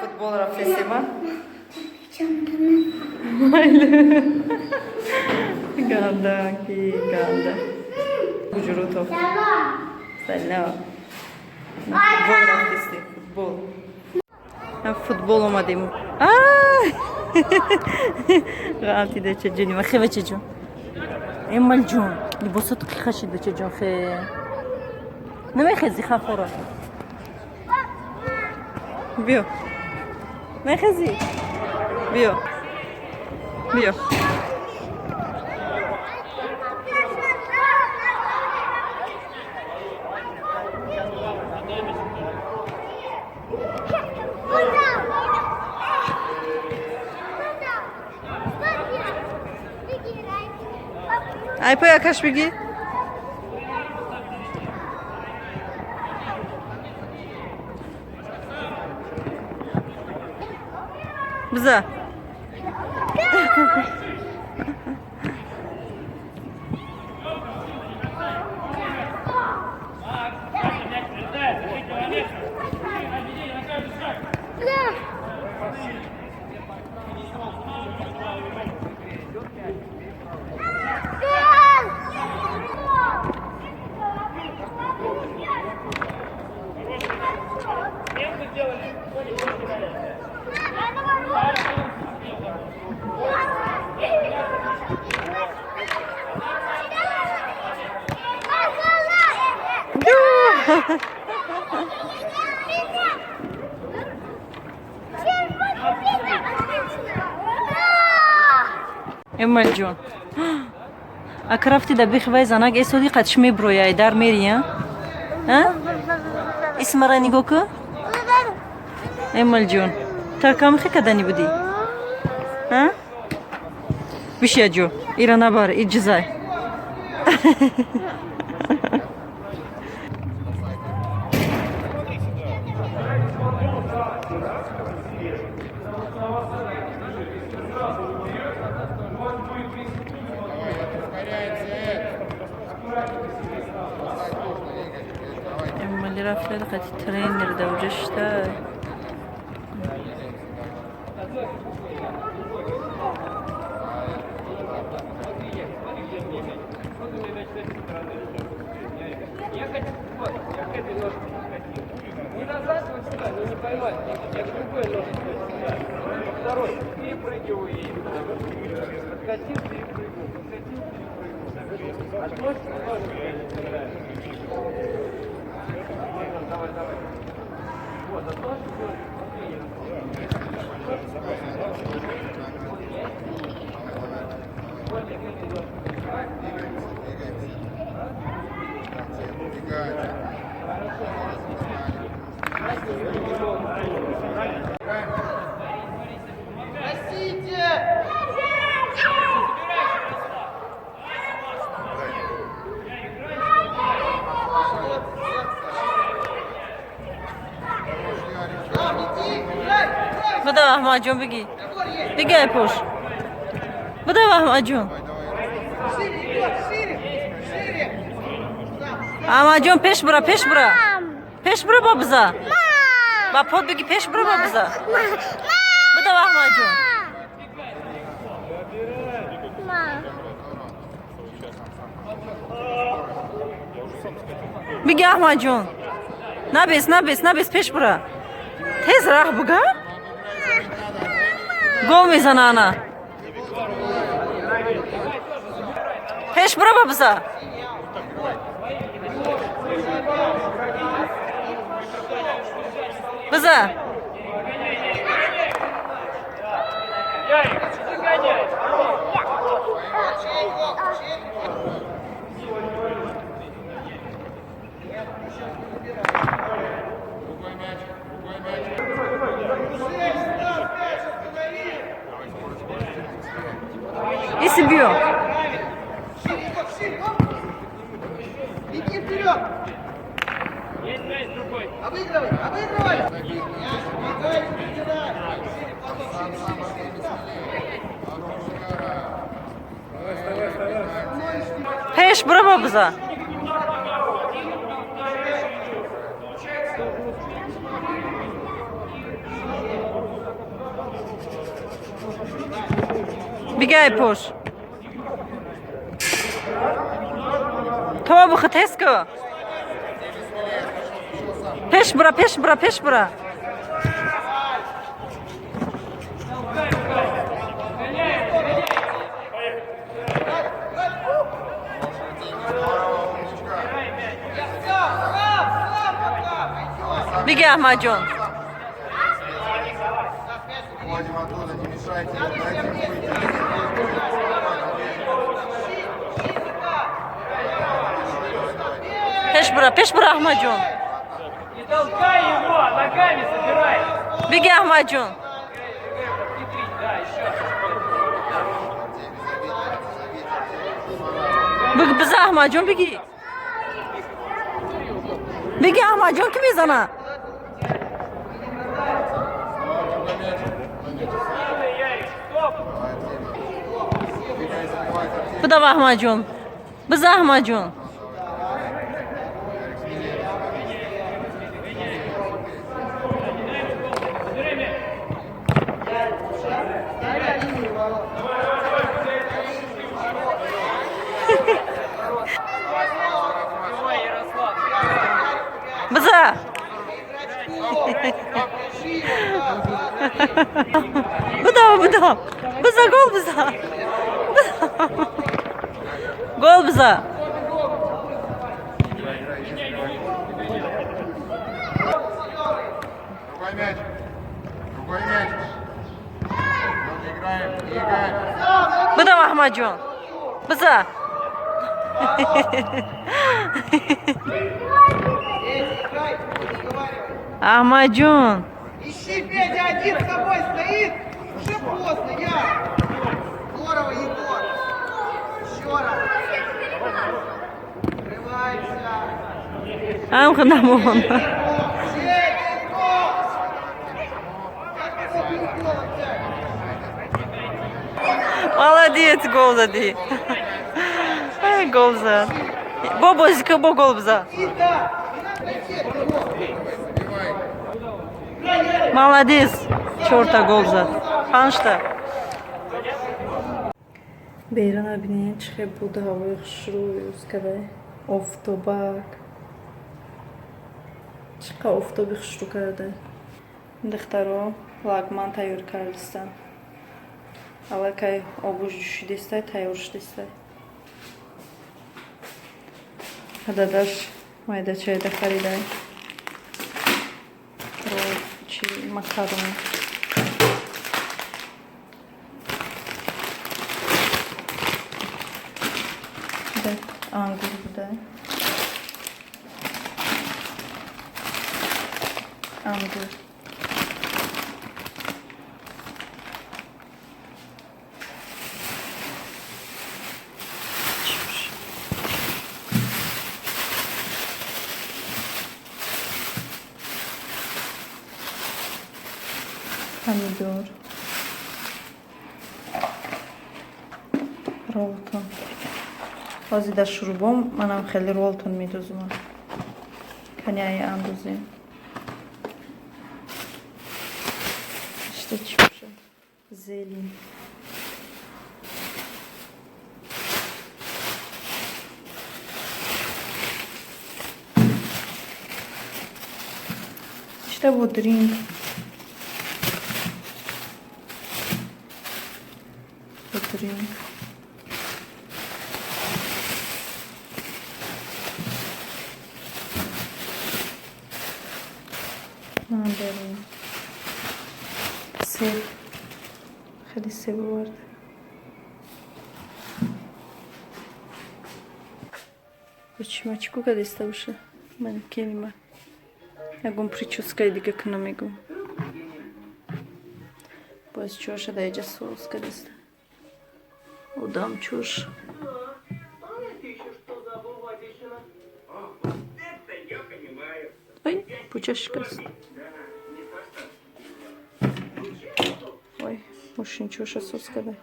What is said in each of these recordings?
Futbol rafesima. Ganda ki ganda. Bujuruto. Selam. Futbol rafesi. Futbol. Futbol omadim. غالتي ده تشجوني ما خيبة تشجون إما الجون يبصت خشي ده تشجون خي نما يخزي خافورة بيو ما يخزي بيو بيو Ay poja kaç bilgi? Bize. اما جون اكرفتي دبيخ بايز انا اسودي قد شمي برويا دار ميريا ها اسم راني جوكو اما الجون تركم خي كداني بدي ها بش يا جو ايرانا بار الجزاي رفت لقد ترينر ده وجشته بده مهاجم بگی بگی پوش بده مهاجم مهاجم پیش برا پیش برا بابزا با پود بگی پیش برا بابزا بده مهاجم بگی مهاجم نبیس پیش برا تیز راه بگا گم میزنه انا پیش برو بابزا بزا И бьет. Иди вперед. Есть другой. Обыгрывай. Пеш, браво, бза. بگای پوش تو بخط هست که پیش برا پیش برا پیش برا بگی احمد جان پیش برا احمد جان بگی احمد جان بزن احمد جان بگی احمد جان که میزنه بده احمد جان بزن احمد جان بزن بده بزن گل بزن گل بزن بده احمد جان بزن احمد جون Ищи, Петя, один с тобой стоит. Уже поздно, я. Здорово, Егор. Еще раз. Открывайся. هم خدمون Сей, гол. Как ты забил гол опять? молодец гол зади гол за бобозика бо гол бза И да, не надо лететь, Егор. молодец чёрта гол зад панчта بیرون ببینید چه بود هوای خوشروی روز کرده آفتابک چقدر آفتابی خوشرو کرده دخترها лагман тайёр кардистанд аллакай обуш жӯшидистай тайёр шудистай дадаш майдачайда харидай чи макарон ангур будай ангур помидор, ролтон. Ҳозир дар шурбом манам хеле ролтон медозам. Каняи андозем. Иште чӣ бошад? Зелень. Иште бодринг. Бодринг. Мандарин. Себ. Хеле себ овард. Почему кадиста уша? Мен келима. Ягон прическа дига к намегу. Боз чоша дајаҷа соус кадиста. Удам чуш. Ой, пучашкаст. Ой, мушин чуша соус кадай.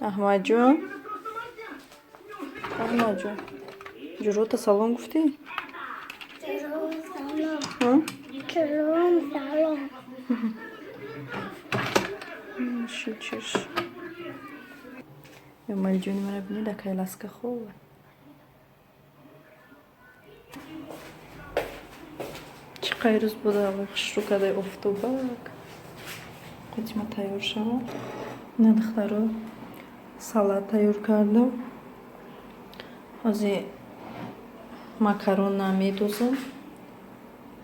Аҳмадҷон. Аҳмадҷон. ҷурота салом гуфтӣ? Салом, салом. شلچش امال جون مرا بینید اکای لاسکا خوبه چقدر روز بوده و خشرو کده افتوبک قدیما تیار شما نه دخترو سالاد تیار کردم ازی ماکارون نمیدوزم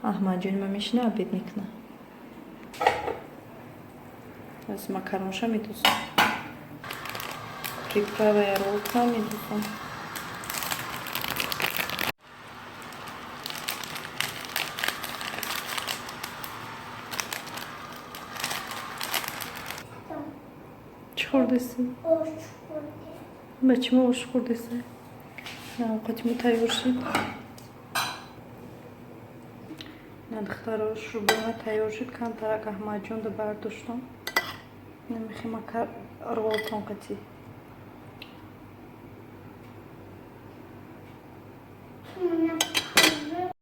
احمد جون میشنه обід میکنه از ماکارونشا میدوزم приправа роллка میدوزم چی خوردیسی؟ به چی ما اوش خوردیسی؟ نه اوقاتیمو تیار شد نه دختراش رو باید تیار شد کم ترک احمد جون ده برداشتم نمیخی مکر رول تون قطی